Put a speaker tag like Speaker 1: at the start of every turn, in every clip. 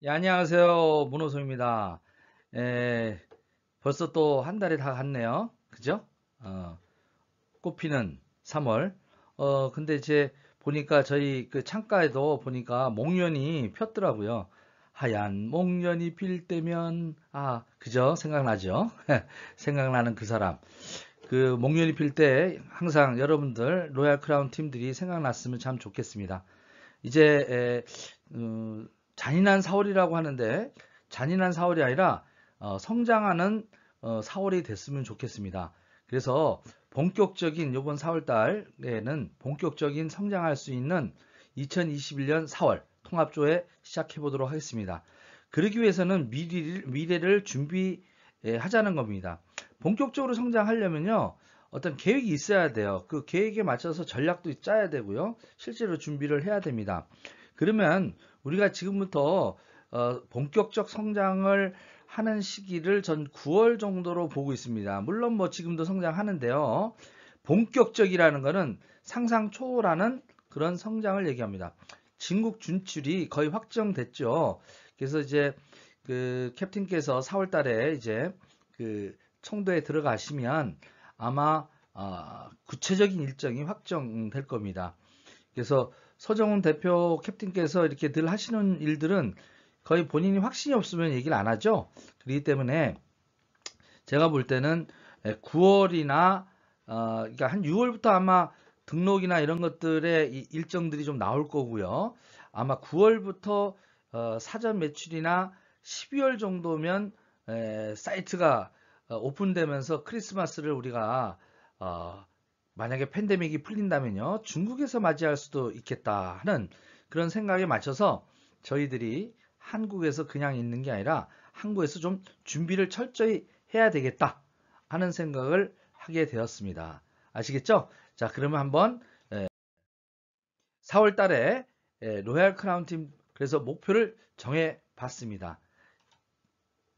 Speaker 1: 예, 안녕하세요. 문호성입니다. 에, 벌써 또 한 달이 다 갔네요. 그죠? 꽃피는 3월. 근데 이제 보니까 저희 그 창가에도 보니까 목련이 폈더라고요. 하얀 목련이 필 때면, 그죠? 생각나죠? 생각나는 그 사람. 그 목련이 필 때 항상 여러분들 로얄 크라운 팀들이 생각났으면 참 좋겠습니다. 이제 잔인한 4월이라고 하는데 잔인한 4월이 아니라 성장하는 4월이 됐으면 좋겠습니다. 그래서 본격적인 이번 4월 달에는 본격적인 성장할 수 있는 2021년 4월 통합조회 시작해 보도록 하겠습니다. 그러기 위해서는 미래를 준비하자는 겁니다. 본격적으로 성장하려면요. 어떤 계획이 있어야 돼요. 그 계획에 맞춰서 전략도 짜야 되고요. 실제로 준비를 해야 됩니다. 그러면 우리가 지금부터 본격적 성장을 하는 시기를 전 9월 정도로 보고 있습니다. 물론 뭐 지금도 성장하는데요. 본격적이라는 것은 상상 초월하는 그런 성장을 얘기합니다. 진국 진출이 거의 확정됐죠. 그래서 이제 그 캡틴께서 4월 달에 이제 그 청도에 들어가시면 아마 구체적인 일정이 확정될 겁니다. 그래서 서정훈 대표 캡틴께서 이렇게 늘 하시는 일들은 거의 본인이 확신이 없으면 얘기를 안 하죠. 그렇기 때문에 제가 볼 때는 9월이나 그러니까 한 6월부터 아마 등록이나 이런 것들의 일정들이 좀 나올 거고요. 아마 9월부터 사전 매출이나 12월 정도면 사이트가 오픈되면서 크리스마스를 우리가 만약에 팬데믹이 풀린다면요. 중국에서 맞이할 수도 있겠다 하는 그런 생각에 맞춰서 저희들이 한국에서 그냥 있는 게 아니라 한국에서 좀 준비를 철저히 해야 되겠다 하는 생각을 하게 되었습니다. 아시겠죠? 자, 그러면 한번 4월 달에 로얄 크라운 팀 그래서 목표를 정해 봤습니다.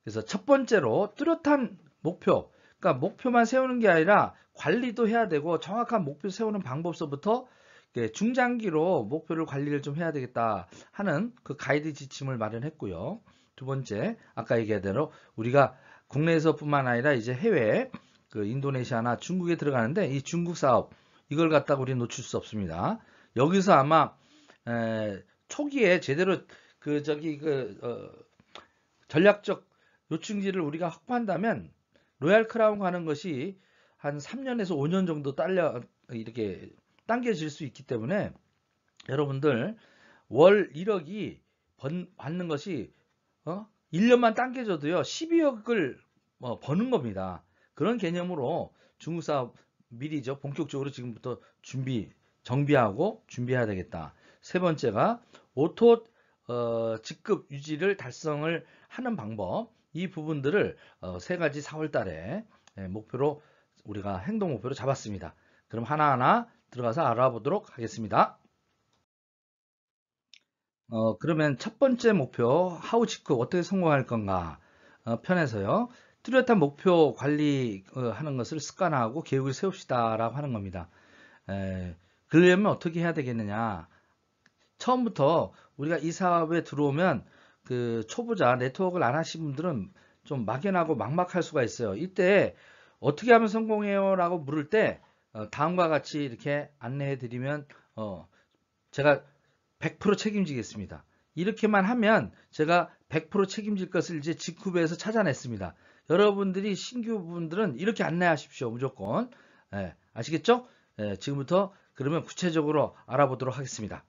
Speaker 1: 그래서 첫 번째로 뚜렷한 목표, 그러니까 목표만 세우는 게 아니라 관리도 해야 되고 정확한 목표 세우는 방법서부터 중장기로 목표를 관리를 좀 해야 되겠다 하는 그 가이드 지침을 마련했고요. 두 번째, 아까 얘기한 대로 우리가 국내에서뿐만 아니라 이제 해외, 그 인도네시아나 중국에 들어가는데 이 중국 사업 이걸 갖다가 우리 놓칠 수 없습니다. 여기서 아마 초기에 제대로 그 저기 전략적 요충지를 우리가 확보한다면 로얄 크라운 가는 것이 한 3년에서 5년 정도 이렇게 당겨질 수 있기 때문에 여러분들 월 1억이 받는 것이 1년만 당겨져도요 12억을 버는 겁니다. 그런 개념으로 중국 사업 미리죠 본격적으로 지금부터 정비하고 준비해야 되겠다. 세 번째가 오토 직급 유지를 달성을 하는 방법 이 부분들을 세 가지 4월 달에 목표로 우리가 행동 목표로 잡았습니다. 그럼 하나하나 들어가서 알아보도록 하겠습니다. 그러면 첫 번째 목표 하우 직급 어떻게 성공할 건가 편에서요. 뚜렷한 목표 관리하는 것을 습관화하고 계획을 세웁시다라고 하는 겁니다. 에, 그러려면 어떻게 해야 되겠느냐? 처음부터 우리가 이 사업에 들어오면 그 초보자 네트워크를 안 하신 분들은 좀 막연하고 막막할 수가 있어요. 이때 어떻게 하면 성공해요? 라고 물을 때 다음과 같이 이렇게 안내해 드리면 제가 100% 책임지겠습니다. 이렇게만 하면 제가 100% 책임질 것을 이제 직후배에서 찾아냈습니다. 여러분들이 신규 분들은 이렇게 안내하십시오. 무조건. 아시겠죠? 지금부터 그러면 구체적으로 알아보도록 하겠습니다.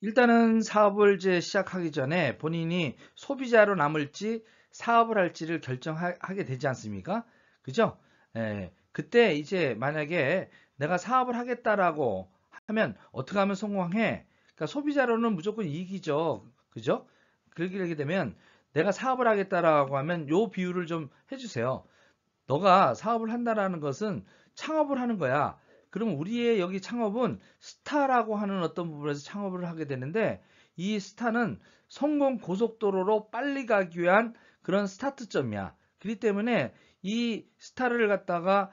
Speaker 1: 일단은 사업을 이제 시작하기 전에 본인이 소비자로 남을지 사업을 할지를 결정하게 되지 않습니까? 그죠? 그때 이제 만약에 내가 사업을 하겠다라고 하면 어떻게 하면 성공해? 그러니까 소비자로는 무조건 이익이죠. 그죠? 그렇게 되면 내가 사업을 하겠다라고 하면 요 비유를 좀 해주세요. 너가 사업을 한다라는 것은 창업을 하는 거야. 그럼 우리의 여기 창업은 스타라고 하는 어떤 부분에서 창업을 하게 되는데 이 스타는 성공 고속도로로 빨리 가기 위한 그런 스타트점이야. 그렇기 때문에 이 스타를 갖다가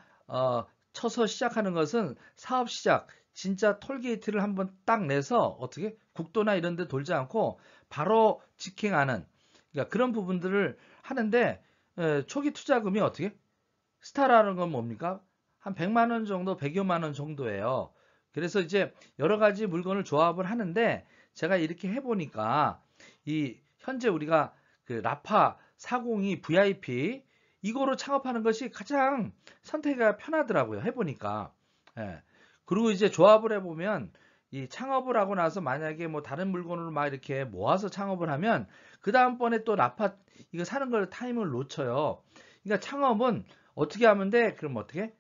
Speaker 1: 쳐서 시작하는 것은 사업 시작, 진짜 톨게이트를 한번 딱 내서 어떻게 국도나 이런 데 돌지 않고 바로 직행하는 그러니까 그런 부분들을 하는데 초기 투자금이 어떻게 스타라는 건 뭡니까? 한 100만 원 정도, 100여만 원 정도예요. 그래서 이제 여러 가지 물건을 조합을 하는데 제가 이렇게 해보니까 이 현재 우리가 그 라파 402 VIP 이거로 창업하는 것이 가장 선택이 편하더라고요. 해보니까. 예. 그리고 이제 조합을 해보면 이 창업을 하고 나서 만약에 뭐 다른 물건으로 막 이렇게 모아서 창업을 하면 그 다음번에 또 라파 이거 사는 걸 타임을 놓쳐요. 그러니까 창업은 어떻게 하면 돼? 그럼 어떻게?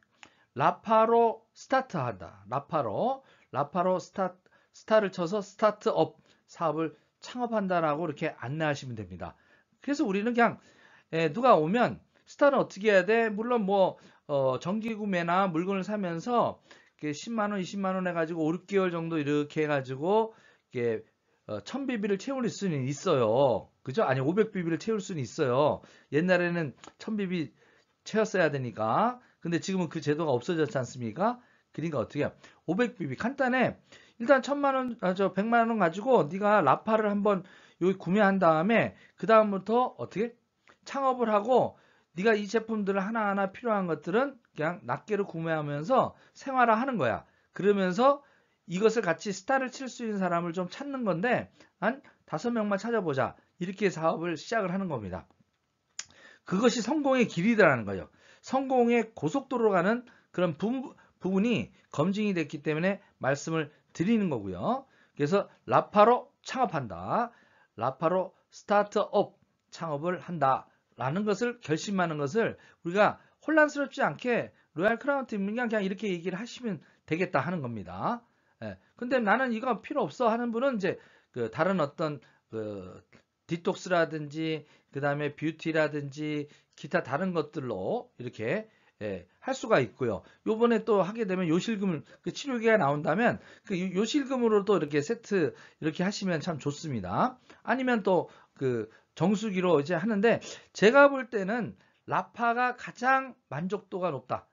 Speaker 1: 라파로 스타트한다. 라파로 스타를 쳐서 스타트업 사업을 창업한다라고 이렇게 안내하시면 됩니다. 그래서 우리는 그냥 누가 오면 스타는 어떻게 해야 돼? 물론 뭐 정기 구매나 물건을 사면서 10만 원, 20만 원 해가지고 5, 6개월 정도 이렇게 해가지고 이게 1000BB를 채울 수는 있어요. 그죠? 아니 500BB를 채울 수는 있어요. 옛날에는 1000BB 채웠어야 되니까. 근데 지금은 그 제도가 없어졌지 않습니까? 그러니까 어떻게 해요? 500BB 간단해. 일단 100만 원 가지고 네가 라파를 한번 여기 구매한 다음에 그 다음부터 어떻게 창업을 하고 네가 이 제품들을 하나하나 필요한 것들은 그냥 낱개로 구매하면서 생활화하는 거야. 그러면서 이것을 같이 스타를 칠 수 있는 사람을 좀 찾는 건데 한 5명만 찾아보자. 이렇게 사업을 시작을 하는 겁니다. 그것이 성공의 길이라는 거예요. 성공의 고속도로 가는 그런 부분이 검증이 됐기 때문에 말씀을 드리는 거고요. 그래서 라파로 창업한다. 라파로 스타트업 창업을 한다. 라는 것을 결심하는 것을 우리가 혼란스럽지 않게 로얄 크라운 팀은 그냥 이렇게 얘기를 하시면 되겠다 하는 겁니다. 근데 나는 이거 필요 없어 하는 분은 이제 그 다른 어떤 그 디톡스라든지 그 다음에 뷰티라든지 기타 다른 것들로 이렇게 할 수가 있고요. 요번에 또 하게 되면 요실금 그 치료기가 나온다면 그 요실금으로도 이렇게 세트 이렇게 하시면 참 좋습니다. 아니면 또 그 정수기로 이제 하는데 제가 볼 때는 라파가 가장 만족도가 높다.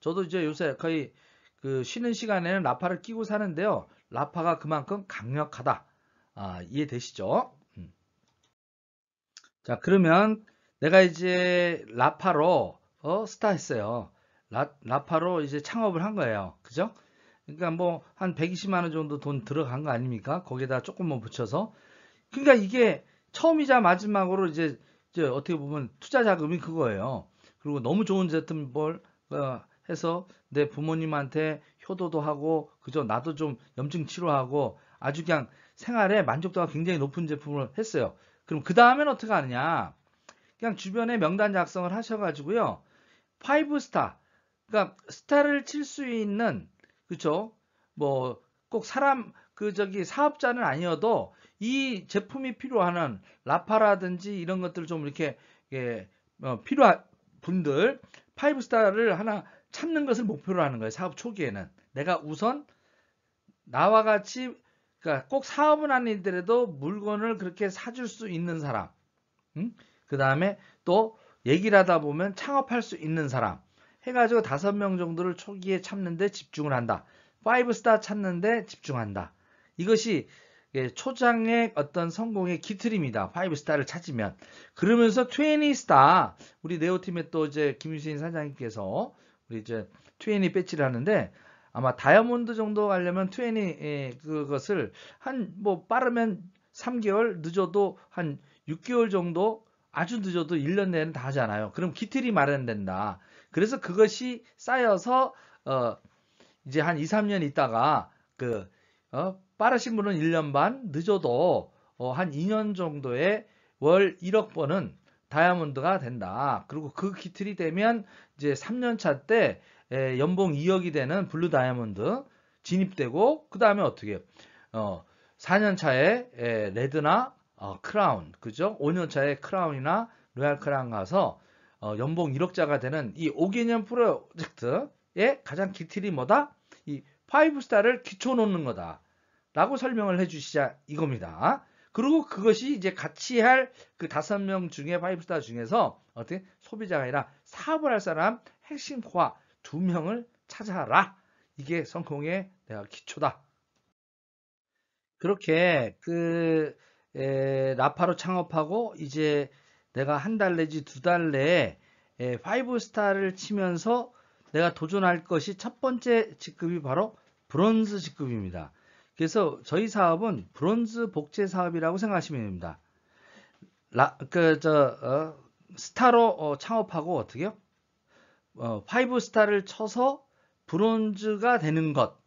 Speaker 1: 저도 이제 요새 거의 그 쉬는 시간에는 라파를 끼고 사는데요. 라파가 그만큼 강력하다. 이해되시죠? 자, 그러면 내가 이제 라파로 스타 했어요. 라파로 이제 창업을 한 거예요. 그죠? 그러니까 뭐 한 120만 원 정도 돈 들어간 거 아닙니까? 거기다 조금만 붙여서. 그러니까 이게 처음이자 마지막으로 이제 어떻게 보면 투자 자금이 그거예요. 그리고 너무 좋은 제품을 해서 내 부모님한테 효도도 하고 그죠? 나도 좀 염증 치료하고 아주 그냥 생활에 만족도가 굉장히 높은 제품을 했어요. 그럼 그 다음엔 어떻게 하느냐? 그냥 주변에 명단 작성을 하셔가지고요. 5스타. 그러니까 스타를 칠 수 있는 그쵸? 뭐 꼭 사람 사업자는 아니어도 이 제품이 필요한 라파라든지 이런 것들을 좀 이렇게 필요한 분들 5스타를 하나 찾는 것을 목표로 하는 거예요. 사업 초기에는 내가 우선 나와 같이 그러니까 꼭 사업은 아니더라도 물건을 그렇게 사줄 수 있는 사람. 그 다음에 또 얘기를 하다 보면 창업할 수 있는 사람 해가지고 5명 정도를 초기에 찾는데 집중을 한다. 5스타 찾는데 집중한다. 이것이 초장의 어떤 성공의 기틀입니다. 5스타를 찾으면. 그러면서 20스타 우리 네오팀의 또 이제 김유신 사장님께서 우리 이제 20 배치를 하는데 아마 다이아몬드 정도 가려면 20 그것을 한 뭐 빠르면 3개월 늦어도 한 6개월 정도 아주 늦어도 1년 내는 다 하잖아요. 그럼 기틀이 마련된다. 그래서 그것이 쌓여서 이제 한 2, 3년 있다가 빠르신 분은 1년 반, 늦어도 한 2년 정도에 월 1억 번은 다이아몬드가 된다. 그리고 그 기틀이 되면 이제 3년 차 때 연봉 2억이 되는 블루 다이아몬드 진입되고 그 다음에 어떻게 해요? 4년 차에 레드나 크라운, 그죠? 5년 차에 크라운이나 로얄 크라운 가서 연봉 1억자가 되는 이 5개년 프로젝트의 가장 기틀이 뭐다? 이 5스타를 기초 놓는 거다. 라고 설명을 해 주시자 이겁니다. 그리고 그것이 이제 같이 할 그 5명 중에 5스타 중에서 어떻게 소비자가 아니라 사업을 할 사람 핵심 코어 2명을 찾아라. 이게 성공의 내가 기초다. 그렇게 라파로 창업하고 이제 내가 한 달 내지 두 달 내에 5스타를 치면서 내가 도전할 것이 첫 번째 직급이 바로 브론즈 직급입니다. 그래서 저희 사업은 브론즈 복제 사업이라고 생각하시면 됩니다. 스타로 창업하고 어떻게요? 5스타를 쳐서 브론즈가 되는 것.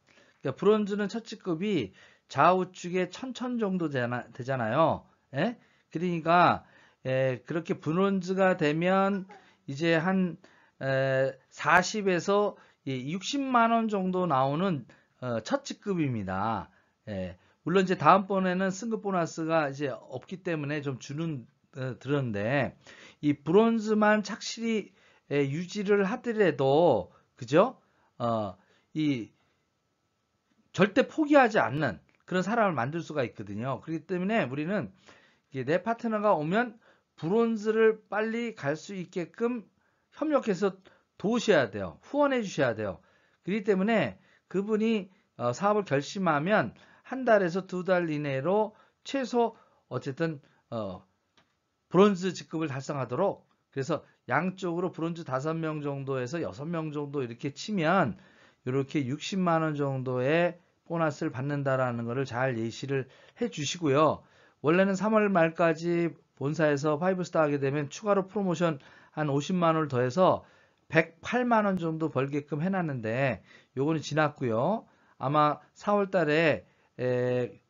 Speaker 1: 그러니까 브론즈는 첫 직급이 좌우측에 1000 정도 되잖아요. 예? 그러니까 그렇게 브론즈가 되면 이제 한 40에서 60만 원 정도 나오는 첫 직급입니다. 물론 이제 다음번에는 승급 보너스가 이제 없기 때문에 좀 들었는데 이 브론즈만 착실히 유지를 하더라도 그죠? 이 절대 포기하지 않는 그런 사람을 만들 수가 있거든요. 그렇기 때문에 우리는 내 파트너가 오면 브론즈를 빨리 갈 수 있게끔 협력해서 도우셔야 돼요. 후원해 주셔야 돼요. 그렇기 때문에 그분이 사업을 결심하면 한 달에서 두 달 이내로 최소 어쨌든 브론즈 직급을 달성하도록 그래서 양쪽으로 브론즈 5명 정도에서 6명 정도 이렇게 치면 이렇게 60만 원 정도의 보너스를 받는다라는 것을 잘 예시를 해 주시고요. 원래는 3월 말까지 본사에서 5스타 하게 되면 추가로 프로모션 한 50만 원을 더해서 108만 원 정도 벌게끔 해놨는데 요거는 지났고요. 아마 4월 달에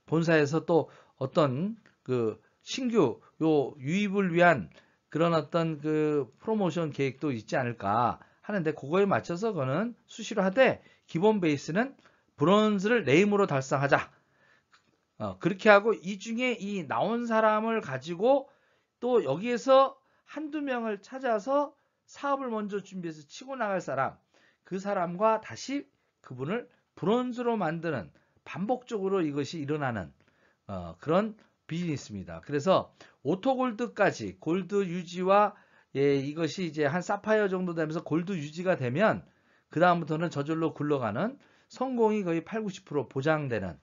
Speaker 1: 본사에서 또 어떤 그 신규 요 유입을 위한 그런 어떤 그 프로모션 계획도 있지 않을까 하는데 그거에 맞춰서 그거는 수시로 하되 기본 베이스는 브론즈를 네임으로 달성하자. 그렇게 하고 이 중에 이 나온 사람을 가지고 또 여기에서 한두 명을 찾아서 사업을 먼저 준비해서 치고 나갈 사람, 그 사람과 다시 그분을 브론즈로 만드는 반복적으로 이것이 일어나는 그런 비즈니스입니다. 그래서 오토골드까지 골드 유지와 이것이 이제 한 사파이어 정도 되면서 골드 유지가 되면 그 다음부터는 저절로 굴러가는 성공이 거의 8, 90% 보장되는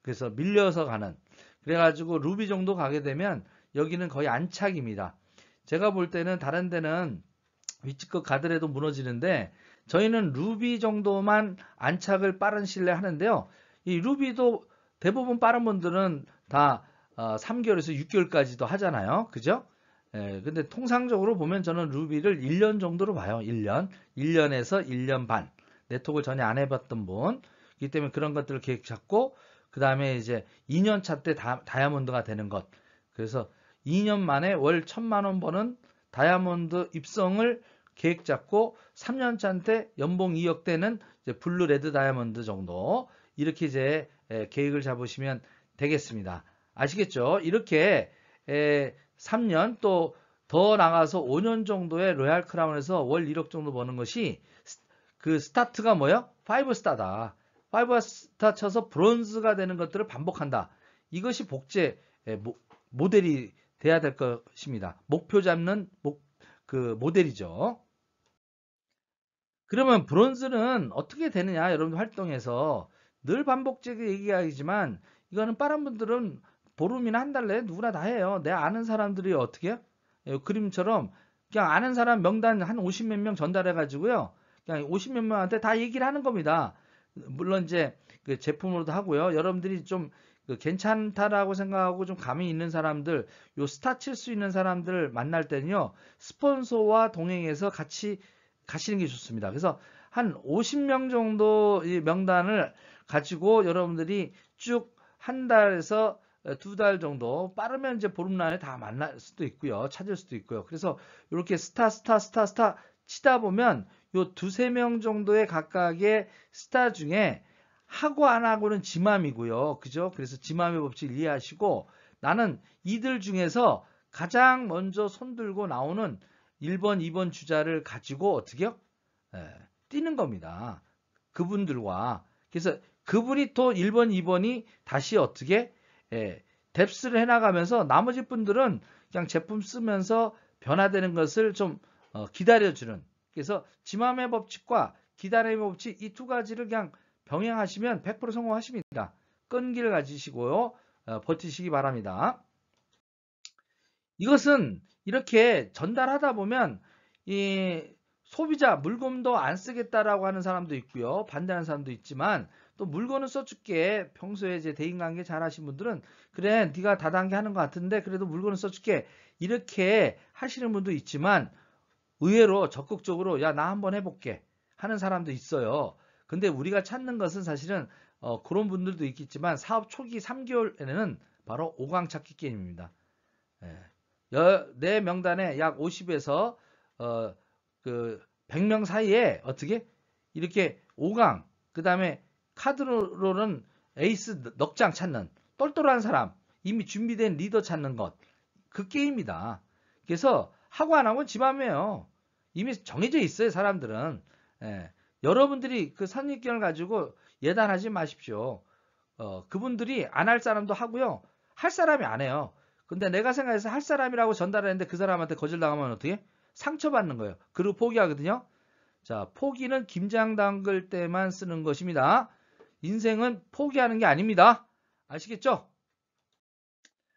Speaker 1: 그래서 밀려서 가는 그래가지고 루비 정도 가게 되면 여기는 거의 안착입니다. 제가 볼 때는 다른 데는 위치급 가더라도 무너지는데 저희는 루비 정도만 안착을 빠른 시일에 하는데요. 이 루비도 대부분 빠른 분들은 다 3개월에서 6개월까지도 하잖아요. 그죠? 근데 통상적으로 보면 저는 루비를 1년 정도로 봐요. 1년에서 1년 반. 네트워크를 전혀 안 해봤던 분. 이기 때문에 그런 것들을 계획 잡고 그 다음에 이제 2년 차 때 다이아몬드가 되는 것. 그래서 2년 만에 월 1000만 원 버는 다이아몬드 입성을 계획 잡고 3년 차한테 연봉 2억 되는 블루 레드 다이아몬드 정도 이렇게 이제 계획을 잡으시면 되겠습니다. 아시겠죠? 이렇게 3년 또 더 나가서 5년 정도의 로얄 크라운에서 월 1억 정도 버는 것이 그 스타트가 뭐예요? 5스타다. 5스타 쳐서 브론즈가 되는 것들을 반복한다. 이것이 복제 모델이 돼야 될 것입니다. 목표 잡는 그 모델이죠. 그러면 브론즈는 어떻게 되느냐? 여러분들 활동에서 늘 반복적으로 얘기하지만 이거는 빠른 분들은 보름이나 한 달 내에 누구나 다 해요. 내 아는 사람들이 어떻게 해요? 그림처럼 그냥 아는 사람 명단 한 50몇 명 전달해 가지고요. 그냥 50몇 명한테 다 얘기를 하는 겁니다. 물론 이제 그 제품으로도 하고요. 여러분들이 좀 괜찮다라고 생각하고 좀 감이 있는 사람들, 요 스타 칠 수 있는 사람들 만날 때는요. 스폰서와 동행해서 같이 가시는 게 좋습니다. 그래서 한 50명 정도 이 명단을 가지고 여러분들이 쭉 한 달에서 두 달 정도 빠르면 이제 보름날에 다 만날 수도 있고요. 찾을 수도 있고요. 그래서 이렇게 스타 치다 보면 요 두세 명 정도의 각각의 스타 중에 하고 안 하고는 지맘이고요. 그죠? 그래서 지맘의 법칙을 이해하시고 나는 이들 중에서 가장 먼저 손들고 나오는 1번, 2번 주자를 가지고 어떻게 요 뛰는 겁니다. 그분들과. 그래서 그분이 또 1번, 2번이 다시 어떻게 뎁스를 해나가면서 나머지 분들은 그냥 제품 쓰면서 변화되는 것을 좀 기다려주는. 그래서 지맘의 법칙과 기다림의 법칙 이 두 가지를 그냥 병행하시면 100% 성공하십니다. 끈기를 가지시고요. 버티시기 바랍니다. 이것은 이렇게 전달하다 보면 이 소비자 물건도 안 쓰겠다라고 하는 사람도 있고요. 반대하는 사람도 있지만 또 물건은 써줄게. 평소에 이제 대인관계 잘하신 분들은 그래 네가 다단계 하는 것 같은데 그래도 물건은 써줄게. 이렇게 하시는 분도 있지만 의외로 적극적으로 야 나 한번 해볼게 하는 사람도 있어요. 근데 우리가 찾는 것은 사실은 그런 분들도 있겠지만 사업 초기 3개월에는 바로 5강 찾기 게임입니다. 내 명단에 약 50에서 그 100명 사이에 어떻게 이렇게 5강 그 다음에 카드로는 에이스 넉 장 찾는 똘똘한 사람 이미 준비된 리더 찾는 것 그 게임이다. 그래서 하고 안 하고 지 맘이에요. 이미 정해져 있어요 사람들은. 여러분들이 그 선입견을 가지고 예단하지 마십시오. 그분들이 안 할 사람도 하고요. 할 사람이 안 해요. 근데 내가 생각해서 할 사람이라고 전달했는데 그 사람한테 거절당하면 어떻게? 상처받는 거예요. 그리고 포기하거든요. 자, 포기는 김장 담글 때만 쓰는 것입니다. 인생은 포기하는 게 아닙니다. 아시겠죠?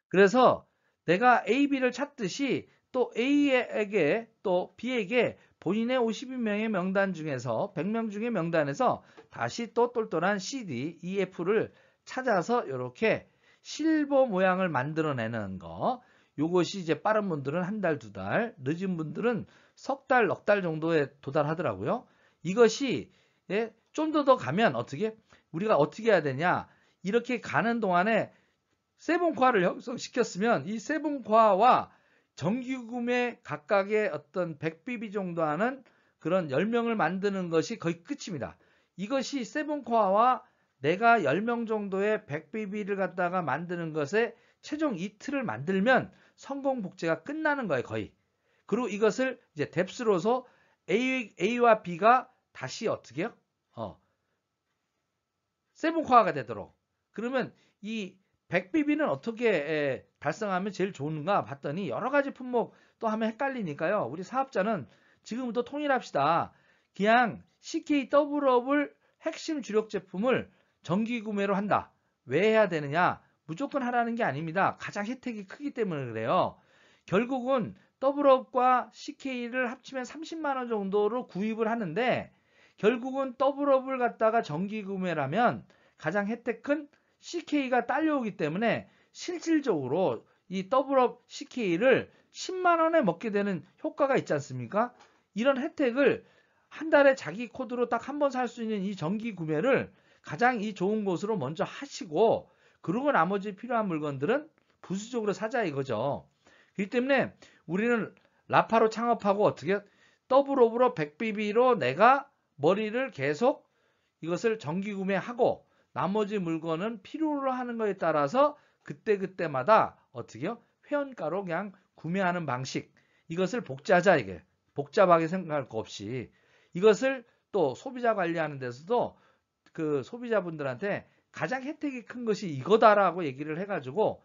Speaker 1: 그래서 내가 A, B를 찾듯이 또 A에게 또 B에게 본인의 52명의 명단 중에서 100명 중의 명단에서 다시 또 똘똘한 C, D, E, F를 찾아서 이렇게 실버 모양을 만들어내는 거. 요것이 이제 빠른 분들은 한 달, 두 달, 늦은 분들은 석 달, 넉 달 정도에 도달하더라고요. 이것이 좀 더 가면 어떻게? 우리가 어떻게 해야 되냐? 이렇게 가는 동안에 세분화를 형성시켰으면 이 세분화와 정기구매 각각의 어떤 100BB 정도 하는 그런 10명을 만드는 것이 거의 끝입니다. 이것이 세분화와 내가 10명 정도의 100BB를 갖다가 만드는 것에 최종 이틀을 만들면 성공 복제가 끝나는 거예요, 거의. 그리고 이것을 이제 뎁스로서 A와 B가 다시 어떻게 해요? 세분화가 되도록. 그러면 이 100BB는 어떻게 달성하면 제일 좋은가 봤더니 여러 가지 품목 또 하면 헷갈리니까요. 우리 사업자는 지금부터 통일합시다. 그냥 CK 더블업을 핵심 주력 제품을 정기 구매로 한다. 왜 해야 되느냐? 무조건 하라는 게 아닙니다. 가장 혜택이 크기 때문에 그래요. 결국은 더블업과 CK를 합치면 30만원 정도로 구입을 하는데 결국은 더블업을 갖다가 정기 구매라면 가장 혜택 큰 CK가 딸려오기 때문에 실질적으로 이 더블업 CK를 10만원에 먹게 되는 효과가 있지 않습니까? 이런 혜택을 한 달에 자기 코드로 딱 한 번 살 수 있는 이 정기 구매를 가장 이 좋은 곳으로 먼저 하시고 그리고 나머지 필요한 물건들은 부수적으로 사자 이거죠. 그렇기 때문에 우리는 라파로 창업하고 어떻게 더블업으로 100BB로 내가 머리를 계속 이것을 정기 구매하고 나머지 물건은 필요로 하는 것에 따라서 그때그때마다 어떻게요? 회원가로 그냥 구매하는 방식. 이것을 복제하자 이게. 복잡하게 생각할 거 없이. 이것을 또 소비자 관리하는 데서도 그 소비자분들한테 가장 혜택이 큰 것이 이거다라고 얘기를 해가지고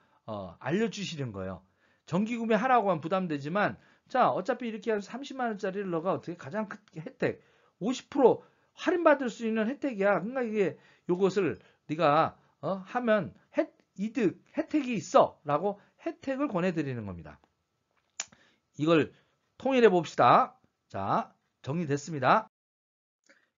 Speaker 1: 알려주시는 거예요. 정기 구매하라고 하면 부담되지만 자 어차피 이렇게 해서 30만원짜리를 너가 어떻게 가장 큰 혜택 50% 할인받을 수 있는 혜택이야. 그러니까 이게 요것을 네가 하면 이득 혜택이 있어 라고 혜택을 권해드리는 겁니다. 이걸 통일해 봅시다. 자 정리됐습니다.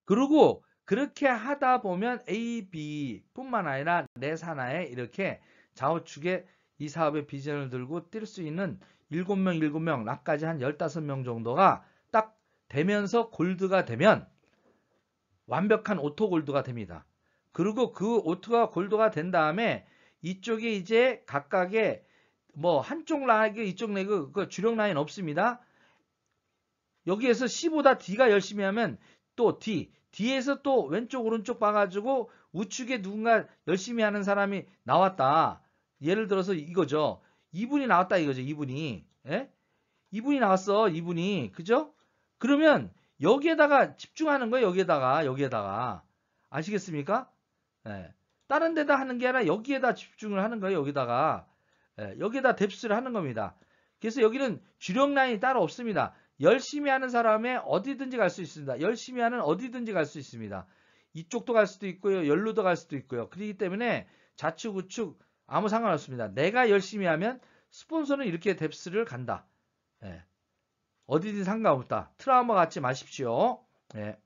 Speaker 1: 그리고 그렇게 하다 보면 A, B 뿐만 아니라 내 산하에 이렇게 좌우측에 이 사업의 비전을 들고 뛸 수 있는 7명, 7명, 나까지 한 15명 정도가 딱 되면서 골드가 되면 완벽한 오토 골드가 됩니다. 그리고 그 오토가 골드가 된 다음에 이쪽에 이제 각각의 뭐 한쪽 라인, 이쪽 레그, 그 주력 라인 없습니다. 여기에서 C보다 D가 열심히 하면 또 D에서 또 왼쪽 오른쪽 봐가지고 우측에 누군가 열심히 하는 사람이 나왔다. 예를 들어서 이거죠. 이분이 나왔다 이거죠. 이분이. 예? 이분이 나왔어. 이분이. 그죠? 그러면 여기에다가 집중하는 거예요. 여기에다가. 아시겠습니까? 예. 다른 데다 하는 게 아니라 여기에다 집중을 하는 거예요. 여기다가. 예. 여기에다 뎁스를 하는 겁니다. 그래서 여기는 주력 라인이 따로 없습니다. 열심히 하는 사람에 어디든지 갈 수 있습니다. 열심히 하는 어디든지 갈 수 있습니다. 이쪽도 갈 수도 있고요. 연루도 갈 수도 있고요. 그렇기 때문에 좌측 우측 아무 상관없습니다. 내가 열심히 하면 스폰서는 이렇게 뎁스를 간다. 예. 어디든 상관없다. 트라우마 갖지 마십시오. 예.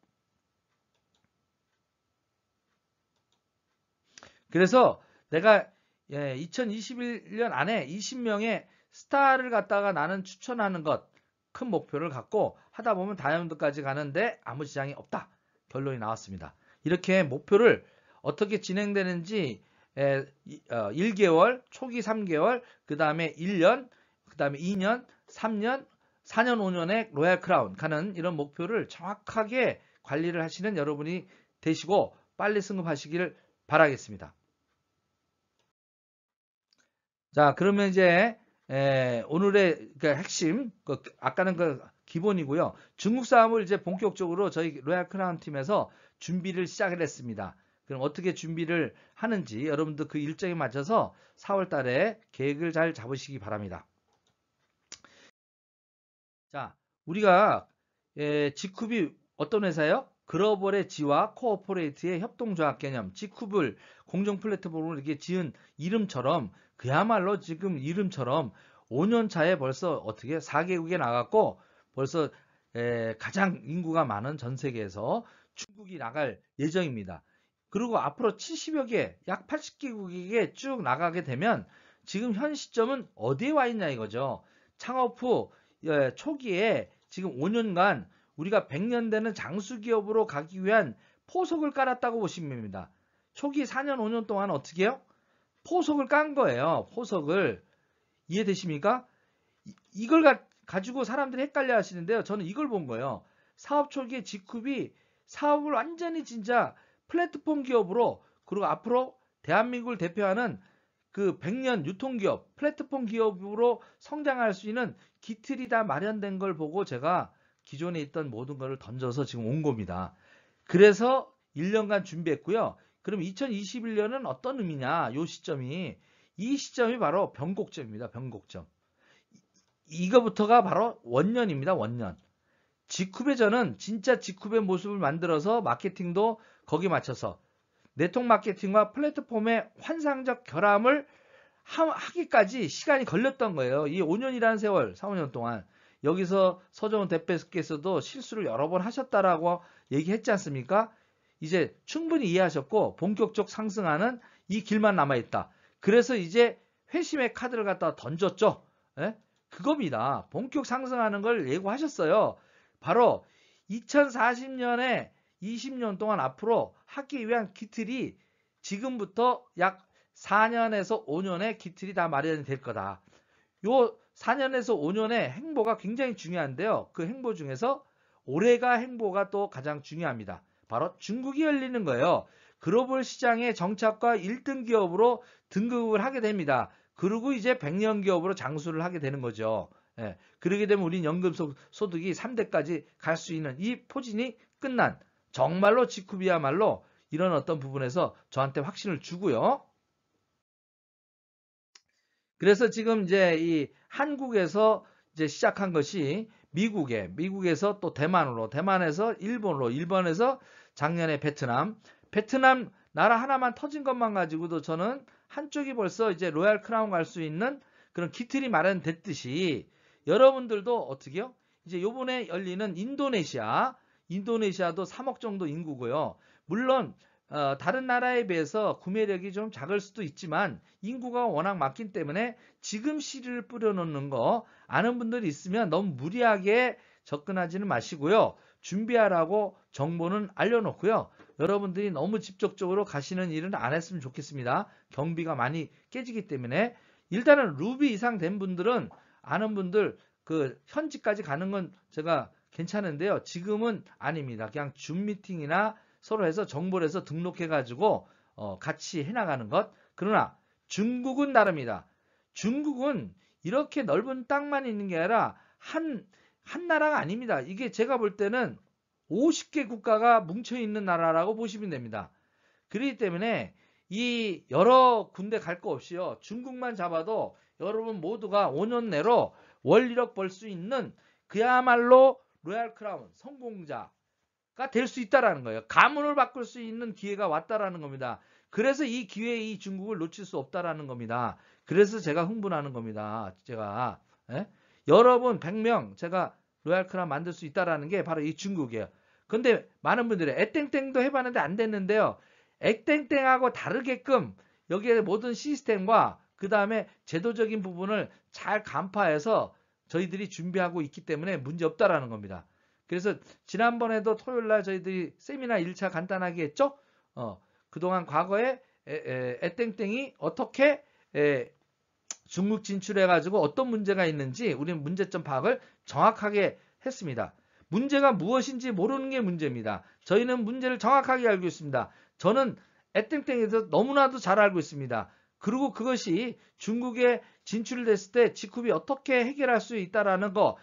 Speaker 1: 그래서 내가 2021년 안에 20명의 스타를 갖다가 나는 추천하는 것, 큰 목표를 갖고 하다 보면 다이아몬드까지 가는데 아무 지장이 없다. 결론이 나왔습니다. 이렇게 목표를 어떻게 진행되는지 1개월, 초기 3개월, 그 다음에 1년, 그 다음에 2년, 3년, 4년, 5년의 로얄 크라운 가는 이런 목표를 정확하게 관리를 하시는 여러분이 되시고 빨리 승급하시기를 바라겠습니다. 자, 그러면 이제 오늘의 핵심, 아까는 기본이고요. 중국 사업을 이제 본격적으로 저희 로얄 크라운 팀에서 준비를 시작을 했습니다. 그럼 어떻게 준비를 하는지 여러분들 그 일정에 맞춰서 4월 달에 계획을 잘 잡으시기 바랍니다. 자, 우리가 지쿱이 어떤 회사예요? 글로벌의 지와 코어포레이트의 협동조합 개념, 지쿱을 공정 플랫폼으로 이렇게 지은 이름처럼 그야말로 지금 이름처럼 5년 차에 벌써 어떻게 4개국에 나갔고 벌써 가장 인구가 많은 전 세계에서 중국이 나갈 예정입니다. 그리고 앞으로 70여 개, 약 80개국에게 쭉 나가게 되면 지금 현 시점은 어디에 와 있냐 이거죠. 창업 후 초기에 지금 5년간 우리가 100년 되는 장수기업으로 가기 위한 포석을 깔았다고 보시면 됩니다. 초기 4년, 5년 동안 어떻게 해요? 포석을 깐 거예요. 포석을. 이해되십니까? 이걸 가지고 사람들이 헷갈려 하시는데요. 저는 이걸 본 거예요. 사업 초기에 지쿱이 사업을 완전히 진짜 플랫폼 기업으로 그리고 앞으로 대한민국을 대표하는 그 100년 유통기업, 플랫폼 기업으로 성장할 수 있는 기틀이 다 마련된 걸 보고 제가 기존에 있던 모든 것을 던져서 지금 온 겁니다. 그래서 1년간 준비했고요. 그럼 2021년은 어떤 의미냐? 이 시점이 바로 변곡점입니다. 변곡점. 이거부터가 바로 원년입니다. 원년. 지쿱의 저는 진짜 지쿱의 모습을 만들어서 마케팅도 거기 맞춰서 네트워크 마케팅과 플랫폼의 환상적 결함을 하기까지 시간이 걸렸던 거예요. 이 5년이라는 세월, 4, 5년 동안. 여기서 서정훈 대표께서도 실수를 여러 번 하셨다라고 얘기했지 않습니까? 이제 충분히 이해하셨고 본격적 상승하는 이 길만 남아있다. 그래서 이제 회심의 카드를 갖다 던졌죠. 예? 그겁니다. 본격 상승하는 걸 예고하셨어요. 바로 2040년에 20년 동안 앞으로 하기 위한 기틀이 지금부터 약 4년에서 5년의 기틀이 다 마련이 될 거다. 요 4년에서 5년의 행보가 굉장히 중요한데요. 그 행보 중에서 올해가 행보가 또 가장 중요합니다. 바로 중국이 열리는 거예요. 글로벌 시장의 정착과 1등 기업으로 등극을 하게 됩니다. 그리고 이제 100년 기업으로 장수를 하게 되는 거죠. 예, 그러게 되면 우린 연금 소득이 3대까지 갈 수 있는 이 포진이 끝난 정말로 지쿱이야말로 이런 어떤 부분에서 저한테 확신을 주고요. 그래서 지금 이제 이 한국에서 이제 시작한 것이 미국에서 또 대만으로, 대만에서 일본으로, 일본에서 작년에 베트남 나라 하나만 터진 것만 가지고도 저는 한쪽이 벌써 이제 로얄 크라운 갈 수 있는 그런 기틀이 마련됐듯이 여러분들도 어떻게요? 이제 요번에 열리는 인도네시아도 3억 정도 인구고요. 물론 다른 나라에 비해서 구매력이 좀 작을 수도 있지만 인구가 워낙 많기 때문에 지금 씨를 뿌려놓는 거 아는 분들이 있으면 너무 무리하게 접근하지는 마시고요. 준비하라고 정보는 알려놓고요. 여러분들이 너무 직접적으로 가시는 일은 안 했으면 좋겠습니다. 경비가 많이 깨지기 때문에 일단은 루비 이상 된 분들은 아는 분들 그 현지까지 가는 건 제가 괜찮은데요. 지금은 아닙니다. 그냥 줌 미팅이나 서로 해서 정보를 해서 등록해가지고 같이 해나가는 것. 그러나 중국은 다릅니다. 중국은 이렇게 넓은 땅만 있는 게 아니라 한 나라가 아닙니다. 이게 제가 볼 때는 50개 국가가 뭉쳐있는 나라라고 보시면 됩니다. 그렇기 때문에 이 여러 군데 갈 거 없이요. 중국만 잡아도 여러분 모두가 5년 내로 월 1억 벌 수 있는 그야말로 로얄 크라운 성공자 될 수 있다라는 거예요. 가문을 바꿀 수 있는 기회가 왔다라는 겁니다. 그래서 이 기회에 이 중국을 놓칠 수 없다라는 겁니다. 그래서 제가 흥분하는 겁니다. 제가 예? 여러분 100명 제가 로얄 크라운 만들 수 있다라는 게 바로 이 중국이에요. 근데 많은 분들이 애땡땡도 해봤는데 안 됐는데요. 애땡땡하고 다르게끔 여기에 모든 시스템과 그 다음에 제도적인 부분을 잘 간파해서 저희들이 준비하고 있기 때문에 문제 없다라는 겁니다. 그래서 지난번에도 토요일날 저희들이 세미나 1차 간단하게 했죠. 그동안 과거에 애땡땡이 어떻게 중국 진출해가지고 어떤 문제가 있는지 우리는 문제점 파악을 정확하게 했습니다. 문제가 무엇인지 모르는 게 문제입니다. 저희는 문제를 정확하게 알고 있습니다. 저는 애땡땡에서 너무나도 잘 알고 있습니다. 그리고 그것이 중국에 진출됐을 때 지쿱이 어떻게 해결할 수 있다라는 거,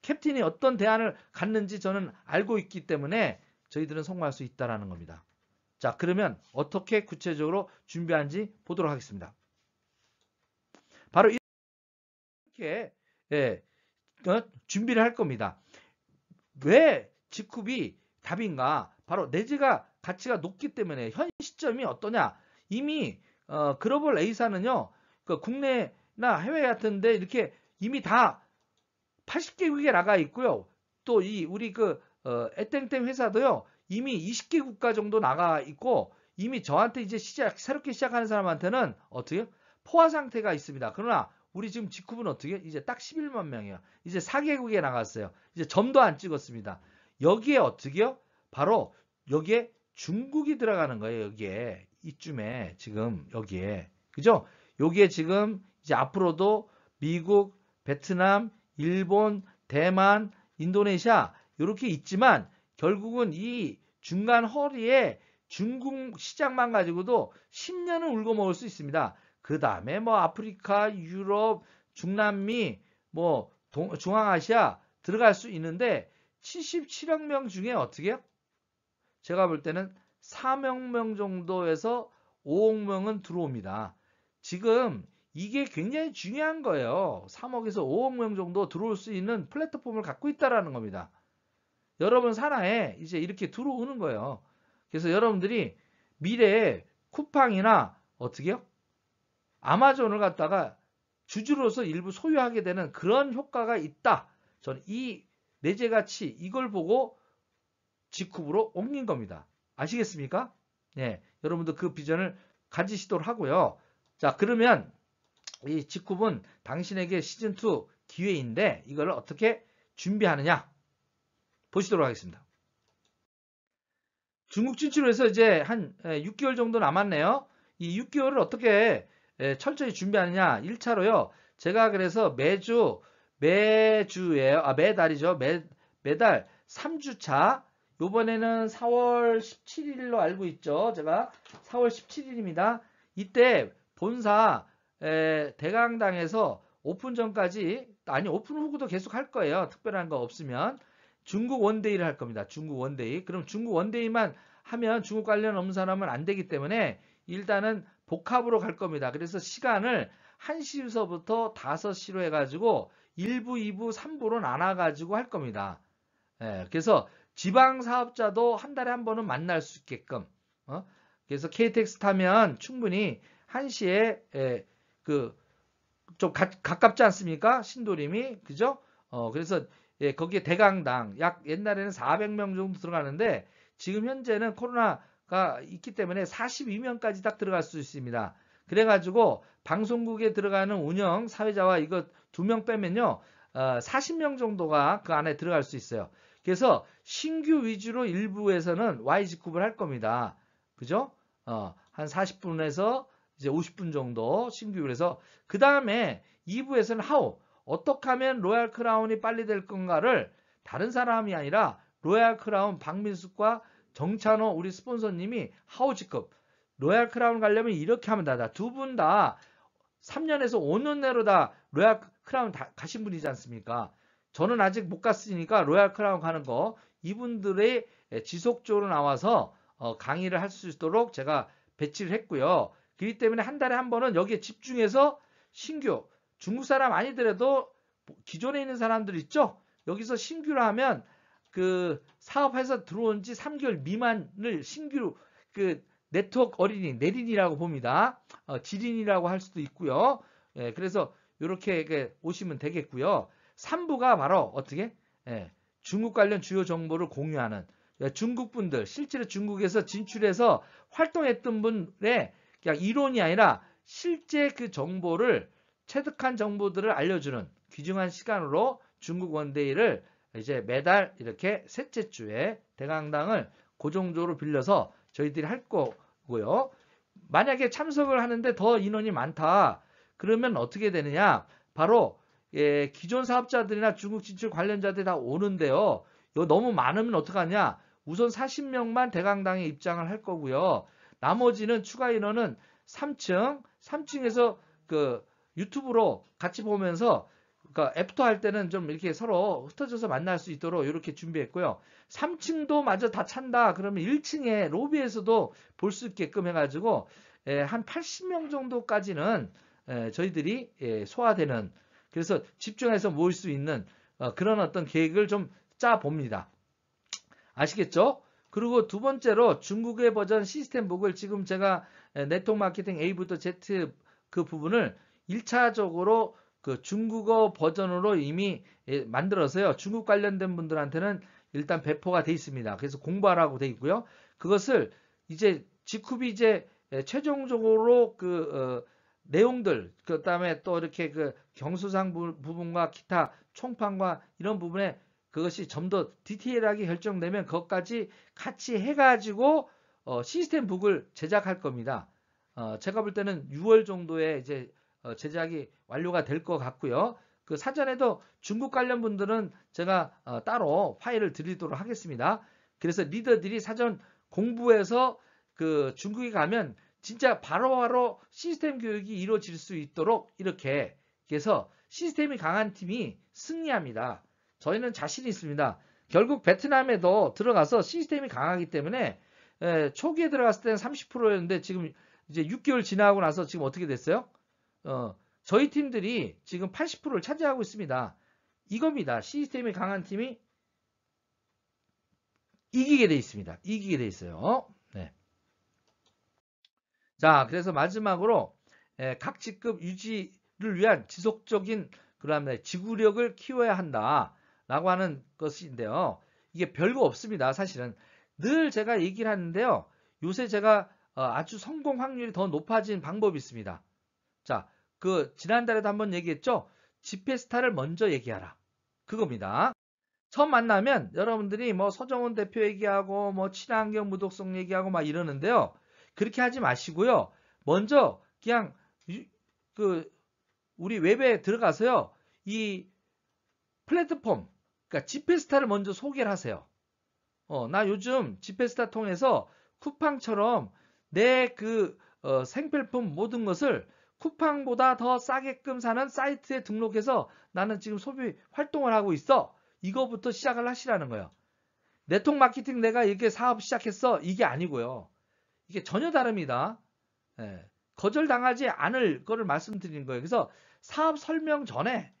Speaker 1: 캡틴이 어떤 대안을 갖는지 저는 알고 있기 때문에 저희들은 성공할 수 있다라는 겁니다. 자, 그러면 어떻게 구체적으로 준비하는지 보도록 하겠습니다. 바로 이렇게 준비를 할 겁니다. 왜 지쿱이 답인가? 바로 내재가 가치가 높기 때문에. 현 시점이 어떠냐? 이미 글로벌 A사는요, 그 국내나 해외 같은데 이렇게 이미 다 80개국에 나가 있고요. 또 우리 애땡땡 회사도요, 이미 20개 국가 정도 나가 있고, 이미 저한테 이제 새롭게 시작하는 사람한테는 어떻게 포화 상태가 있습니다. 그러나 우리 지금 지쿱은 어떻게 이제 딱 11만 명이에요. 이제 4개국에 나갔어요. 이제 점도 안 찍었습니다. 여기에 어떻게요? 바로 여기에 중국이 들어가는 거예요. 여기에 이쯤에 지금 여기에, 그죠? 여기에 지금 이제 앞으로도 미국, 베트남, 일본, 대만, 인도네시아 이렇게 있지만 결국은 이 중간 허리에 중국 시장만 가지고도 10년은 울고 먹을 수 있습니다. 그 다음에 뭐 아프리카, 유럽, 중남미, 뭐 중앙아시아 들어갈 수 있는데 77억 명 중에 어떻게 해요? 제가 볼 때는 4억 명 정도에서 5억 명은 들어옵니다. 지금 이게 굉장히 중요한 거예요. 3억에서 5억 명 정도 들어올 수 있는 플랫폼을 갖고 있다라는 겁니다. 여러분 산하에 이제 이렇게 들어오는 거예요. 그래서 여러분들이 미래에 쿠팡이나 어떻게 해요? 아마존을 갖다가 주주로서 일부 소유하게 되는 그런 효과가 있다. 저는 이 내재 가치 이걸 보고 지쿱으로 옮긴 겁니다. 아시겠습니까? 네, 여러분도 그 비전을 가지시도록 하고요. 자, 그러면 이 지쿱은 당신에게 시즌2 기회인데 이걸 어떻게 준비하느냐 보시도록 하겠습니다. 중국 진출해서 이제 한 6개월 정도 남았네요. 이 6개월을 어떻게 철저히 준비하느냐. 1차로요. 제가 그래서 매달이죠. 매달 3주차. 요번에는 4월 17일로 알고 있죠. 제가 4월 17일입니다. 이때 본사 대강당에서 오픈 전까지, 아니 오픈 후도 계속 할 거예요. 특별한 거 없으면. 중국 원데이를 할 겁니다. 중국 원데이. 그럼 중국 원데이만 하면 중국 관련 없는 사람은 안 되기 때문에 일단은 복합으로 갈 겁니다. 그래서 시간을 1시서부터 5시로 해가지고 1부, 2부, 3부로 나눠가지고 할 겁니다. 그래서 지방사업자도 한 달에 한 번은 만날 수 있게끔. 그래서 KTX 타면 충분히 1시에 좀 가깝지 않습니까? 신도림이. 그죠? 그래서 거기에 대강당 약 옛날에는 400명 정도 들어가는데 지금 현재는 코로나가 있기 때문에 42명까지 딱 들어갈 수 있습니다. 그래가지고 방송국에 들어가는 운영 사회자와 이거 2명 빼면요 40명 정도가 그 안에 들어갈 수 있어요. 그래서 신규 위주로 일부에서는 Y지쿱을 할 겁니다. 그죠? 한 40분에서 이제 50분 정도 신규를 해서 그 다음에 2부에서는 하우 어떻게 하면 로얄 크라운이 빨리 될 건가를 다른 사람이 아니라 로얄 크라운 박민숙과 정찬호 우리 스폰서님이 하우지급 로얄 크라운 가려면 이렇게 하면 다 두 분 다 3년에서 5년 내로 다 로얄 크라운 다 가신 분이지 않습니까? 저는 아직 못 갔으니까 로얄 크라운 가는 거 이분들의 지속적으로 나와서 강의를 할 수 있도록 제가 배치를 했고요. 그렇기 때문에 한 달에 한 번은 여기에 집중해서 신규 중국 사람 아니더라도 기존에 있는 사람들 있죠? 여기서 신규로 하면 그 사업해서 들어온 지 3개월 미만을 신규 그 네트워크 어린이, 내린이라고 봅니다. 지린이라고 할 수도 있고요. 예, 그래서 이렇게 오시면 되겠고요. 3부가 바로 어떻게? 예, 중국 관련 주요 정보를 공유하는, 예, 중국 분들, 실제로 중국에서 진출해서 활동했던 분의 그냥 이론이 아니라 실제 그 정보를, 체득한 정보들을 알려주는 귀중한 시간으로 중국 원데이를 이제 매달 이렇게 셋째 주에 대강당을 고정적으로 빌려서 저희들이 할 거고요. 만약에 참석을 하는데 더 인원이 많다. 그러면 어떻게 되느냐? 바로 예, 기존 사업자들이나 중국 진출 관련자들이 다 오는데요. 이거 너무 많으면 어떡하냐? 우선 40명만 대강당에 입장을 할 거고요. 나머지는 추가 인원은 3층에서 그 유튜브로 같이 보면서, 그러니까 애프터 할 때는 좀 이렇게 서로 흩어져서 만날 수 있도록 이렇게 준비했고요. 3층도 마저 다 찬다. 그러면 1층에 로비에서도 볼 수 있게끔 해가지고 한 80명 정도까지는 저희들이 소화되는, 그래서 집중해서 모일 수 있는 그런 어떤 계획을 좀 짜봅니다. 아시겠죠? 그리고 두 번째로 중국의 버전 시스템북을 지금 제가 네트워크 마케팅 A부터 Z 그 부분을 1차적으로 그 중국어 버전으로 이미 만들어서요. 중국 관련된 분들한테는 일단 배포가 돼 있습니다. 그래서 공부하라고 돼 있고요. 그것을 이제 지쿠비 이제 최종적으로 그 내용들, 그 다음에 또 이렇게 그 경수상 부분과 기타 총판과 이런 부분에 그것이 좀 더 디테일하게 결정되면 그것까지 같이 해가지고 시스템북을 제작할 겁니다. 제가 볼 때는 6월 정도에 이제 제작이 완료가 될 것 같고요. 그 사전에도 중국 관련 분들은 제가 따로 파일을 드리도록 하겠습니다. 그래서 리더들이 사전 공부해서 그 중국에 가면 진짜 바로바로 시스템 교육이 이루어질 수 있도록 이렇게 해서 시스템이 강한 팀이 승리합니다. 저희는 자신이 있습니다. 결국 베트남에도 들어가서 시스템이 강하기 때문에 초기에 들어갔을 때는 30%였는데 지금 이제 6개월 지나고 나서 지금 어떻게 됐어요? 저희 팀들이 지금 80%를 차지하고 있습니다. 이겁니다. 시스템이 강한 팀이 이기게 돼 있습니다. 이기게 돼 있어요. 네. 자, 그래서 마지막으로 각 직급 유지를 위한 지속적인 그다음에 지구력을 키워야 한다라고 하는 것인데요. 이게 별거 없습니다. 사실은 늘 제가 얘기를 하는데요. 요새 제가 아주 성공 확률이 더 높아진 방법이 있습니다. 자, 그 지난달에도 한번 얘기했죠. 지페스타를 먼저 얘기하라. 그겁니다. 처음 만나면 여러분들이 뭐 서정훈 대표 얘기하고 뭐 친환경 무독성 얘기하고 막 이러는데요. 그렇게 하지 마시고요. 먼저 그냥 그 우리 웹에 들어가서요. 이 플랫폼, 그러니까 지페스타를 먼저 소개를 하세요. 나 요즘 지페스타 통해서 쿠팡처럼 내 그 생필품 모든 것을 쿠팡보다 더 싸게끔 사는 사이트에 등록해서 나는 지금 소비 활동을 하고 있어. 이거부터 시작을 하시라는 거예요. 네트워크 마케팅 내가 이렇게 사업 시작했어. 이게 아니고요. 이게 전혀 다릅니다. 거절당하지 않을 거를 말씀드리는 거예요. 그래서 사업 설명 전에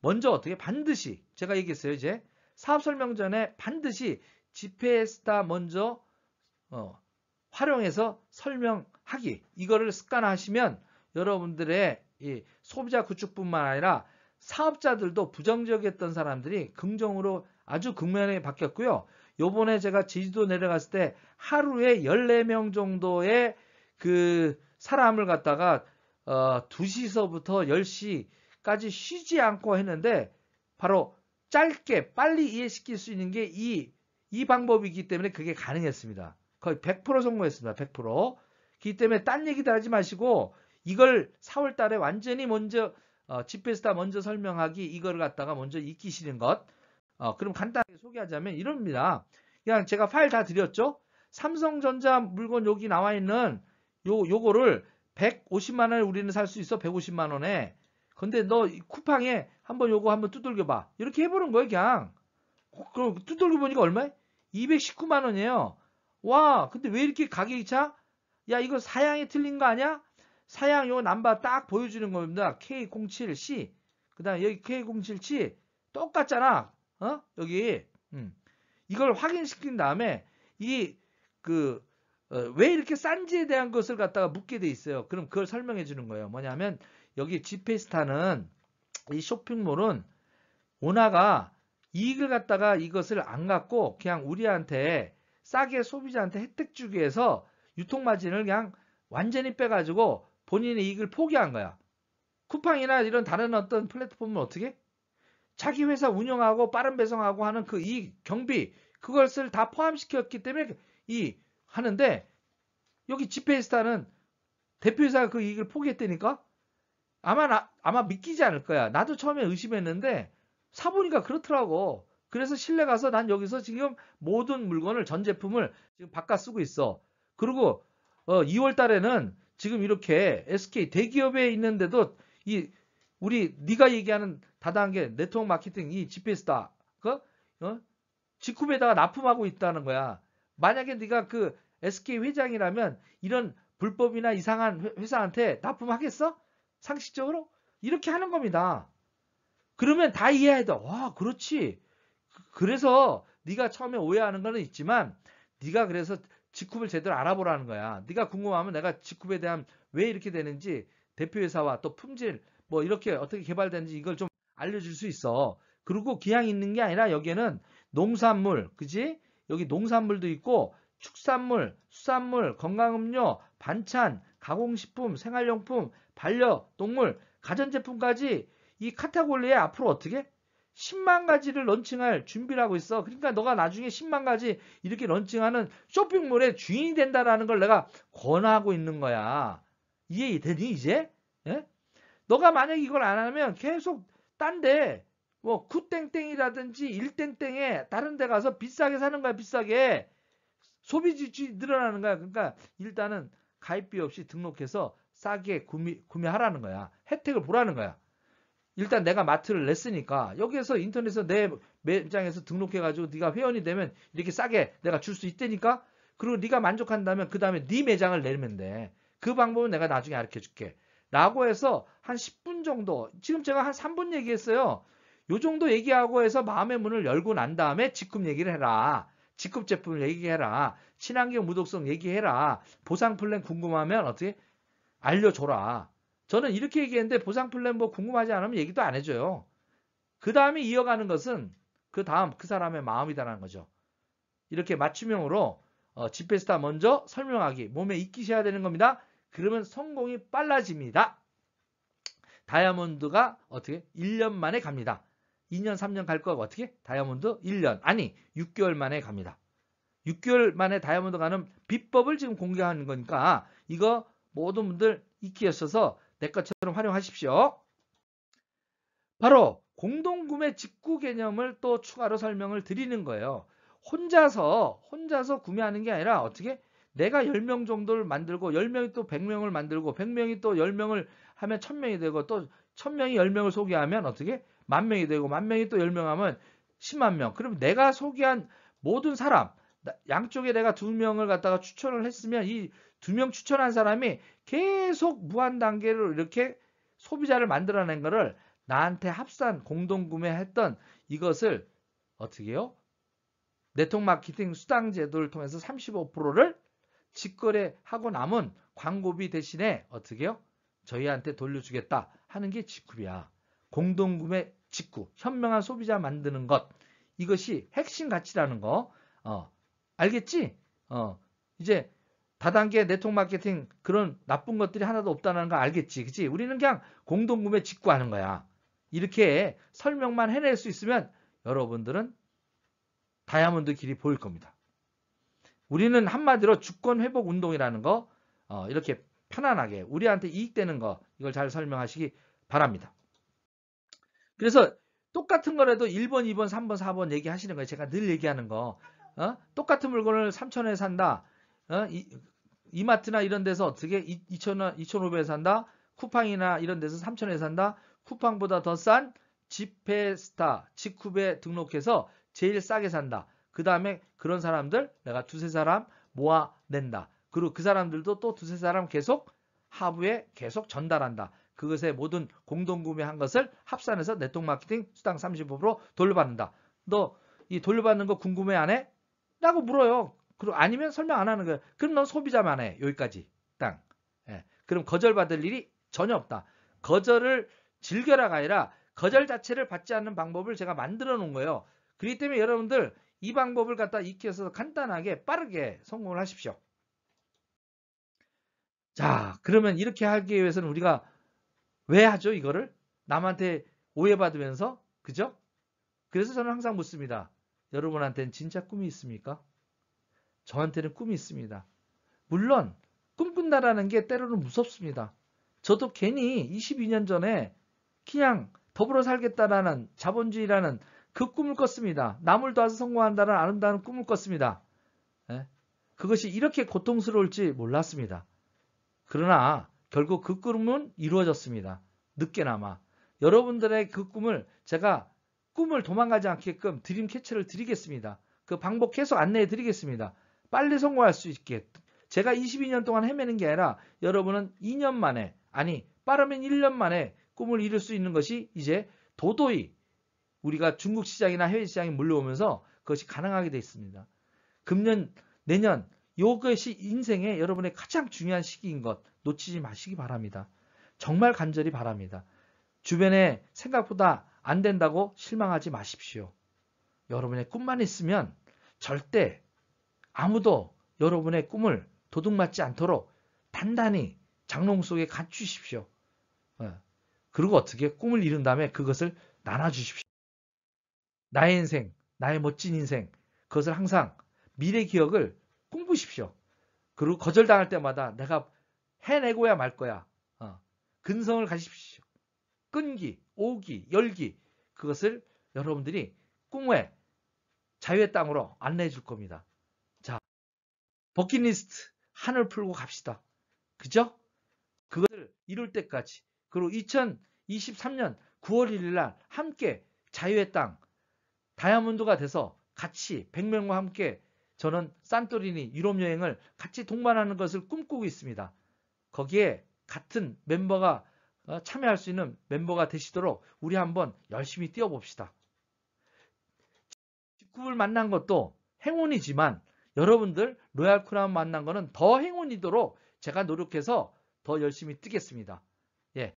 Speaker 1: 먼저 어떻게 반드시 제가 얘기했어요. 이제 사업 설명 전에 반드시 지페스타 먼저 활용해서 설명하기, 이거를 습관화하시면 여러분들의 이 소비자 구축뿐만 아니라 사업자들도 부정적이었던 사람들이 긍정으로 아주 극면에 바뀌었고요. 요번에 제가 제주도 내려갔을 때 하루에 14명 정도의 그 사람을 갖다가 2시서부터 10시까지 쉬지 않고 했는데 바로 짧게 빨리 이해시킬 수 있는 게 이 방법이기 때문에 그게 가능했습니다. 거의 100% 성공했습니다. 100%. 그렇기 때문에 딴 얘기도 하지 마시고 이걸 4월 달에 완전히 먼저 지페스타 먼저 설명하기, 이거를 갖다가 먼저 익히시는 것. 그럼 간단하게 소개하자면 이럽니다. 그냥 제가 파일 다 드렸죠? 삼성전자 물건 여기 나와 있는 요거를 150만 원에 우리는 살 수 있어. 150만 원에. 근데 너 쿠팡에 한번 요거 한번 두들겨 봐. 이렇게 해보는 거예요, 그냥. 그럼 두들겨 보니까 얼마에? 219만 원이에요. 와, 근데 왜 이렇게 가격이 차? 야, 이거 사양이 틀린 거 아니야? 사양 요 남바 딱 보여주는 겁니다. K07C. 그 다음에 여기 K07C. 똑같잖아. 여기. 이걸 확인시킨 다음에 왜 이렇게 싼지에 대한 것을 갖다가 묻게 돼 있어요. 그럼 그걸 설명해 주는 거예요. 뭐냐면 여기 지페스타는 이 쇼핑몰은 오나가 이익을 갖다가 이것을 안 갖고 그냥 우리한테 싸게 소비자한테 혜택 주기 위해서 유통마진을 그냥 완전히 빼가지고 본인의 이익을 포기한 거야. 쿠팡이나 이런 다른 어떤 플랫폼은 어떻게? 자기 회사 운영하고 빠른 배송하고 하는 그 이익, 경비 그것을 다 포함시켰기 때문에 하는데 여기 지페이스타는 대표이사가 그 이익을 포기했다니까? 아마 믿기지 않을 거야. 나도 처음에 의심했는데 사보니까 그렇더라고. 그래서 신뢰 가서 난 여기서 지금 모든 물건을 전 제품을 지금 바꿔 쓰고 있어. 그리고 2월 달에는 지금 이렇게 SK 대기업에 있는데도 네가 얘기하는 다단계 네트워크 마케팅 이 지페스타 지쿰에다가 납품하고 있다는 거야. 만약에 네가 그 SK 회장이라면 이런 불법이나 이상한 회사한테 납품하겠어? 상식적으로? 이렇게 하는 겁니다. 그러면 다 이해해야 돼. 와, 그렇지. 그래서 네가 처음에 오해하는 거는 있지만 네가 그래서 지쿰을 제대로 알아보라는 거야. 네가 궁금하면 내가 지쿰에 대한 왜 이렇게 되는지 대표회사와 또 품질 뭐 이렇게 어떻게 개발되는지 이걸 좀 알려줄 수 있어. 그리고 기왕 있는 게 아니라 여기에는 농산물, 그지? 여기 농산물도 있고 축산물, 수산물, 건강음료, 반찬, 가공식품, 생활용품, 반려동물, 가전제품까지 이 카테고리에 앞으로 어떻게? 10만 가지를 런칭할 준비를 하고 있어. 그러니까 너가 나중에 10만 가지 이렇게 런칭하는 쇼핑몰의 주인이 된다라는 걸 내가 권하고 있는 거야. 이해되니 이제? 예? 너가 만약에 이걸 안 하면 계속 딴데 뭐 쿠땡땡이라든지 일땡땡에 다른 데 가서 비싸게 사는 거야. 비싸게. 소비 지출이 늘어나는 거야. 그러니까 일단은 가입비 없이 등록해서 싸게 구매하라는 거야. 혜택을 보라는 거야. 일단 내가 마트를 냈으니까 여기에서 인터넷에서 내 매장에서 등록해가지고 네가 회원이 되면 이렇게 싸게 내가 줄 수 있다니까. 그리고 네가 만족한다면 그 다음에 네 매장을 내면 돼. 그 방법은 내가 나중에 가르쳐 줄게. 라고 해서 한 10분 정도, 지금 제가 한 3분 얘기했어요. 요 정도 얘기하고 해서 마음의 문을 열고 난 다음에 직급 얘기를 해라. 직급 제품을 얘기해라. 친환경 무독성 얘기해라. 보상 플랜 궁금하면 어떻게 알려줘라. 저는 이렇게 얘기했는데 보상 플랜 뭐 궁금하지 않으면 얘기도 안 해줘요. 그 다음에 이어가는 것은 그 다음 그 사람의 마음이다라는 거죠. 이렇게 맞춤형으로 지페스타 먼저 설명하기 몸에 익히셔야 되는 겁니다. 그러면 성공이 빨라집니다. 다이아몬드가 어떻게 1년 만에 갑니다. 2년 3년 갈 거가 어떻게? 다이아몬드 1년 아니 6개월 만에 갑니다. 6개월 만에 다이아몬드 가는 비법을 지금 공개하는 거니까 이거 모든 분들 익히 하셔서 내 것처럼 활용하십시오. 바로 공동구매 직구 개념을 또 추가로 설명을 드리는 거예요. 혼자서 구매하는 게 아니라 어떻게? 내가 10명 정도를 만들고 10명이 또 100명을 만들고 100명이 또 10명을 하면 1000명이 되고 또 1000명이 10명을 소개하면 어떻게? 10,000명이 되고 10,000명이 또 10명 하면 10만 명. 그럼 내가 소개한 모든 사람 양쪽에 내가 2명을 갖다가 추천을 했으면 이 2명 추천한 사람이 계속 무한 단계로 이렇게 소비자를 만들어낸 거를 나한테 합산 공동구매했던 이것을 어떻게 해요? 네트워크 마케팅 수당 제도를 통해서 35%를 직거래하고 남은 광고비 대신에 어떻게 해요? 저희한테 돌려주겠다 하는 게 직구비야. 공동구매 직구, 현명한 소비자 만드는 것. 이것이 핵심 가치라는 거. 알겠지? 이제 다단계 네트워크 마케팅 그런 나쁜 것들이 하나도 없다는 거 알겠지? 그치? 우리는 그냥 공동구매 직구하는 거야. 이렇게 설명만 해낼 수 있으면 여러분들은 다이아몬드 길이 보일 겁니다. 우리는 한마디로 주권 회복 운동이라는 거 이렇게 편안하게 우리한테 이익되는 거 이걸 잘 설명하시기 바랍니다. 그래서 똑같은 거라도 1번, 2번, 3번, 4번 얘기하시는 거예요. 제가 늘 얘기하는 거. 똑같은 물건을 3,000원에 산다. 이마트나 이런 데서 어떻게 2,000원, 2,500에 산다. 쿠팡이나 이런 데서 3,000원에 산다. 쿠팡보다 더 싼 지페스타, 지쿰에 등록해서 제일 싸게 산다. 그 다음에 그런 사람들 내가 두세 사람 모아낸다. 그리고 그 사람들도 또 두세 사람 계속 하부에 계속 전달한다. 그것의 모든 공동구매한 것을 합산해서 네트워크 마케팅 수당 35% 돌려받는다. 너 이 돌려받는 거 궁금해 안 해? 라고 물어요. 그리고 아니면 설명 안 하는 거예요. 그럼 넌 소비자만 해. 여기까지. 땅. 예. 그럼 거절받을 일이 전혀 없다. 거절을 즐겨라가 아니라 거절 자체를 받지 않는 방법을 제가 만들어 놓은 거예요. 그렇기 때문에 여러분들 이 방법을 갖다 익혀서 간단하게 빠르게 성공을 하십시오. 자, 그러면 이렇게 하기 위해서는 우리가 왜 하죠, 이거를? 남한테 오해받으면서, 그죠? 그래서 저는 항상 묻습니다. 여러분한테는 진짜 꿈이 있습니까? 저한테는 꿈이 있습니다. 물론 꿈꾼다라는 게 때로는 무섭습니다. 저도 괜히 22년 전에 그냥 더불어 살겠다라는 자본주의라는 그 꿈을 꿨습니다. 남을 도와서 성공한다는 아름다운 꿈을 꿨습니다. 예? 그것이 이렇게 고통스러울지 몰랐습니다. 그러나 결국 그 꿈은 이루어졌습니다. 늦게나마. 여러분들의 그 꿈을 제가 꿈을 도망가지 않게끔 드림 캐쳐를 드리겠습니다. 그 방법 계속 안내해 드리겠습니다. 빨리 성공할 수 있게. 제가 22년 동안 헤매는 게 아니라 여러분은 2년 만에, 아니 빠르면 1년 만에 꿈을 이룰 수 있는 것이 이제 도도히 우리가 중국 시장이나 해외 시장에 물려오면서 그것이 가능하게 되어 있습니다. 금년, 내년 이것이 인생의 여러분의 가장 중요한 시기인 것 놓치지 마시기 바랍니다. 정말 간절히 바랍니다. 주변에 생각보다 안 된다고 실망하지 마십시오. 여러분의 꿈만 있으면 절대 아무도 여러분의 꿈을 도둑맞지 않도록 단단히 장롱 속에 갖추십시오. 그리고 어떻게 꿈을 이룬 다음에 그것을 나눠주십시오. 나의 인생, 나의 멋진 인생, 그것을 항상 미래 기억을 꿈꾸십시오. 그리고 거절당할 때마다 내가 해내고야 말 거야. 근성을 가지십시오. 끈기, 오기, 열기, 그것을 여러분들이 꿈의 자유의 땅으로 안내해 줄 겁니다. 자, 버킷리스트 한을 풀고 갑시다. 그죠? 그것을 이룰 때까지. 그리고 2023년 9월 1일 날 함께 자유의 땅 다이아몬드가 돼서 같이 100명과 함께 저는 산토리니 유럽 여행을 같이 동반하는 것을 꿈꾸고 있습니다. 거기에 같은 멤버가 참여할 수 있는 멤버가 되시도록 우리 한번 열심히 뛰어봅시다. 직급을 만난 것도 행운이지만 여러분들 로얄 크라운 만난 거는 더 행운이도록 제가 노력해서 더 열심히 뛰겠습니다. 예,